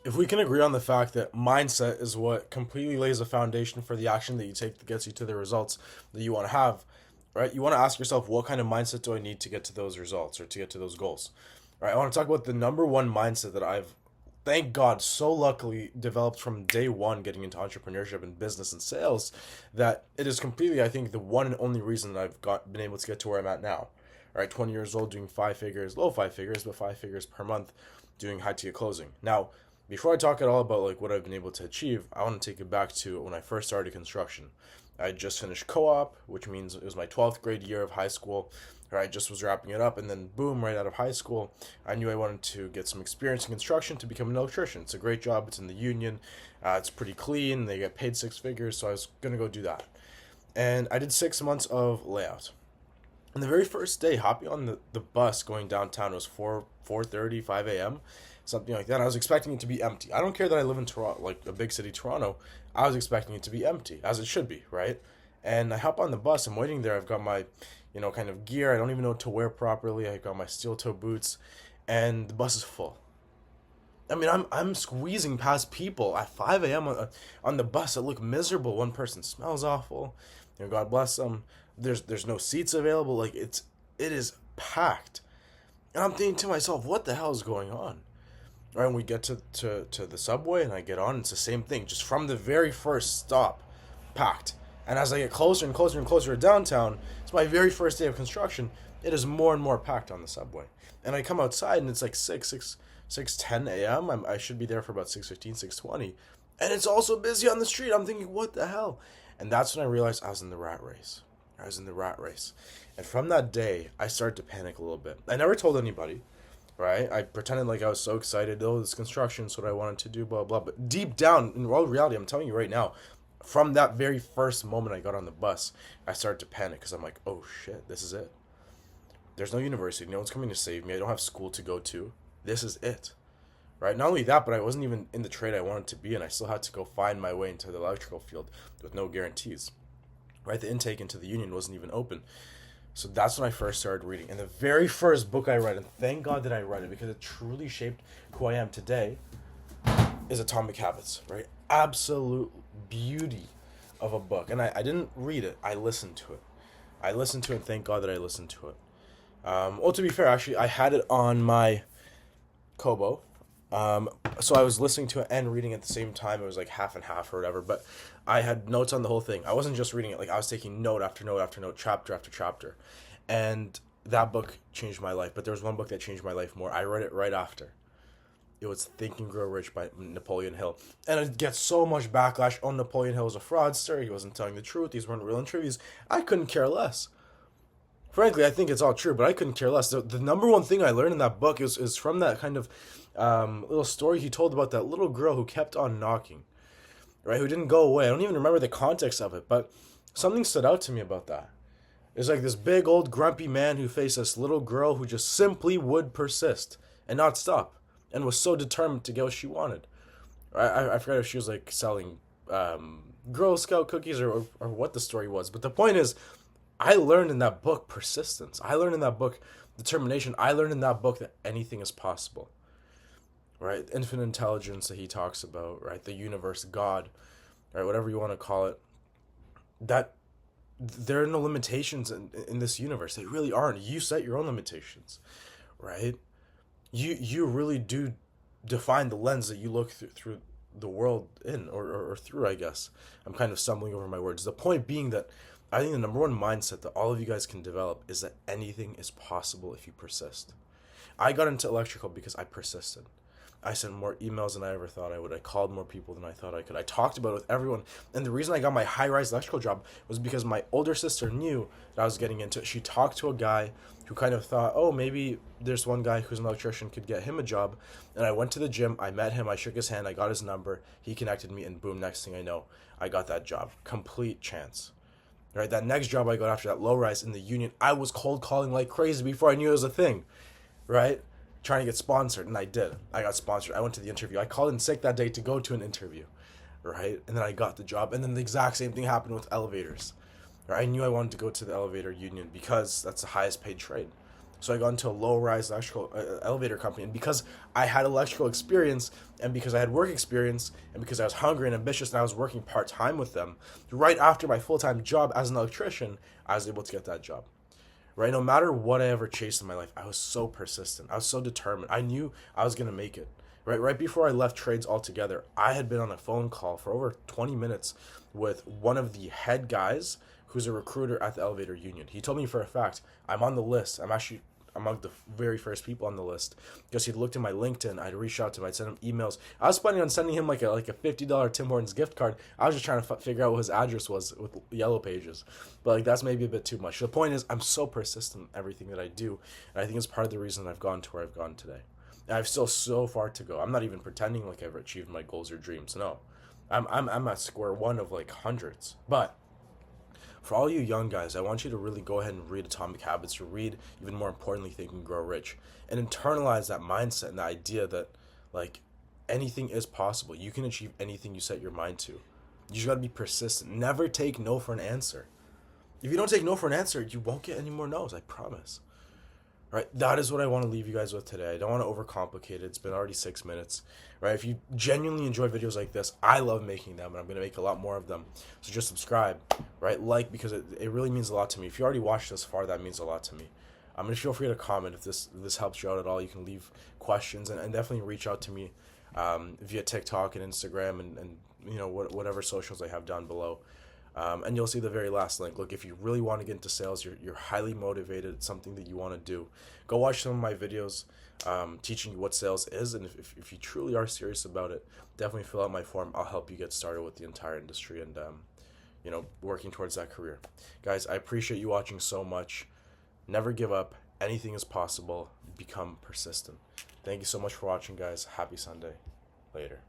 if we can agree on the fact that mindset is what completely lays the foundation for the action that you take that gets you to the results that you want to have, right? You want to ask yourself, what kind of mindset do I need to get to those results or to get to those goals? Right? I want to talk about the number one mindset that I've, thank God, so luckily developed from day one getting into entrepreneurship and business and sales, that it is completely, I think, the one and only reason that been able to get to where I'm at now. All right, 20 years old, doing five figures, low five figures, but five figures per month, doing high ticket closing. Now, before I talk at all about like what I've been able to achieve, I want to take it back to when I first started construction. I just finished co-op, which means it was my 12th grade year of high school. Or I just was wrapping it up, and then boom, right out of high school, I knew I wanted to get some experience in construction to become an electrician. It's a great job. It's in the union. It's pretty clean. They get paid six figures, so I was gonna go do that. And I did 6 months of layout. And the very first day, hopping on the bus going downtown was 4:30, 5 a.m., something like that. I was expecting it to be empty. I don't care that I live in Toronto, like a big city, Toronto. I was expecting it to be empty, as it should be, right? And I hop on the bus. I'm waiting there. I've got my, kind of gear. I don't even know what to wear properly. I got my steel toe boots, and the bus is full. I mean, I'm squeezing past people at 5 a.m. On the bus that look miserable. One person smells awful. God bless them. There's no seats available. Like it is packed, and I'm thinking to myself, what the hell is going on? Right, and we get to the subway, and I get on. It's the same thing, just from the very first stop, packed. And as I get closer and closer and closer to downtown, it's my very first day of construction. It is more and more packed on the subway. And I come outside, and it's like 6:10 a.m. I should be there for about 6:15, 6:20, and it's also busy on the street. I'm thinking, what the hell? And that's when I realized I was in the rat race. I was in the rat race. And from that day, I started to panic a little bit. I never told anybody, right? I pretended like I was so excited. Oh, this construction's what I wanted to do, blah, blah. But deep down, in all reality, I'm telling you right now, from that very first moment I got on the bus, I started to panic because I'm like, oh shit, this is it. There's no university. No one's coming to save me. I don't have school to go to. This is it. Right? Not only that, but I wasn't even in the trade I wanted to be in. I still had to go find my way into the electrical field with no guarantees. Right? The intake into the union wasn't even open. So that's when I first started reading. And the very first book I read, and thank God that I read it because it truly shaped who I am today, is Atomic Habits, right? Absolute beauty of a book. And I didn't read it, I listened to it. I listened to it, and thank God that I listened to it. Well, to be fair, actually, I had it on my Kobo. So I was listening to it and reading at the same time. It was like half and half or whatever. But I had notes on the whole thing. I wasn't just reading it. Like I was taking note after note after note, chapter after chapter, and that book changed my life. But there was one book that changed my life more. I read it right after. It was Think and Grow Rich by Napoleon Hill, and it gets so much backlash. Oh, Napoleon Hill was a fraudster. He wasn't telling the truth. These weren't real interviews. I couldn't care less. Frankly, I think it's all true, but I couldn't care less. The number one thing I learned in that book is from that kind of little story he told about that little girl who kept on knocking, right? Who didn't go away. I don't even remember the context of it, but something stood out to me about that. It's like this big old grumpy man who faced this little girl who just simply would persist and not stop and was so determined to get what she wanted. I forgot if she was like selling Girl Scout cookies or what the story was, but the point is, I learned in that book persistence. I learned in that book determination. I learned in that book that anything is possible. Right? Infinite intelligence that he talks about, right? The universe, God, right? Whatever you want to call it. That there are no limitations in this universe. They really aren't. You set your own limitations, right? You really do define the lens that you look through the world in or through, I guess. I'm kind of stumbling over my words. The point being that I think the number one mindset that all of you guys can develop is that anything is possible if you persist. I got into electrical because I persisted. I sent more emails than I ever thought I would. I called more people than I thought I could. I talked about it with everyone. And the reason I got my high-rise electrical job was because my older sister knew that I was getting into it. She talked to a guy who kind of thought, oh, maybe there's one guy who's an electrician could get him a job. And I went to the gym. I met him. I shook his hand. I got his number. He connected me. And boom, next thing I know, I got that job. Complete chance. Right? That next job I got after that low-rise in the union, I was cold calling like crazy before I knew it was a thing. Right? Trying to get sponsored, and I did. I got sponsored. I went to the interview. I called in sick that day to go to an interview, right? And then I got the job. And then the exact same thing happened with elevators. Right? I knew I wanted to go to the elevator union because that's the highest paid trade. So I got into a low-rise electrical elevator company, and because I had electrical experience, and because I had work experience, and because I was hungry and ambitious, and I was working part-time with them, right after my full-time job as an electrician, I was able to get that job. Right, no matter what I ever chased in my life, I was so persistent. I was so determined. I knew I was gonna make it. Right before I left trades altogether, I had been on a phone call for over 20 minutes with one of the head guys who's a recruiter at the elevator union. He told me for a fact, I'm on the list. I'm actually among the very first people on the list because he'd looked at my LinkedIn. I'd reached out to him. I'd sent him emails. I was planning on sending him like a $50 Tim Hortons gift card. I was just trying to figure out what his address was with Yellow Pages, but like that's maybe a bit too much. The point is, I'm so persistent in everything that I do, and I think it's part of the reason I've gotten to where I've gotten today. And I've still so far to go. I'm not even pretending like I've achieved my goals or dreams. No, I'm at square one of like hundreds, but for all you young guys, I want you to really go ahead and read Atomic Habits, or read, even more importantly, Think and Grow Rich, and internalize that mindset and the idea that, like, anything is possible. You can achieve anything you set your mind to. You just gotta be persistent. Never take no for an answer. If you don't take no for an answer, you won't get any more no's, I promise. Right, that is what I want to leave you guys with today. I don't want to overcomplicate it. It's been already 6 minutes. Right, if you genuinely enjoy videos like this, I love making them, and I'm going to make a lot more of them. So just subscribe, right, like, because it really means a lot to me. If you already watched this far, that means a lot to me. I'm going to feel free to comment if this helps you out at all. You can leave questions, and definitely reach out to me via TikTok and Instagram, and you know, whatever socials I have down below. And you'll see the very last link. Look, if you really want to get into sales, you're highly motivated, it's something that you want to do, go watch some of my videos teaching you what sales is. And if you truly are serious about it, definitely fill out my form. I'll help you get started with the entire industry and, you know, working towards that career. Guys, I appreciate you watching so much. Never give up. Anything is possible. Become persistent. Thank you so much for watching, guys. Happy Sunday. Later.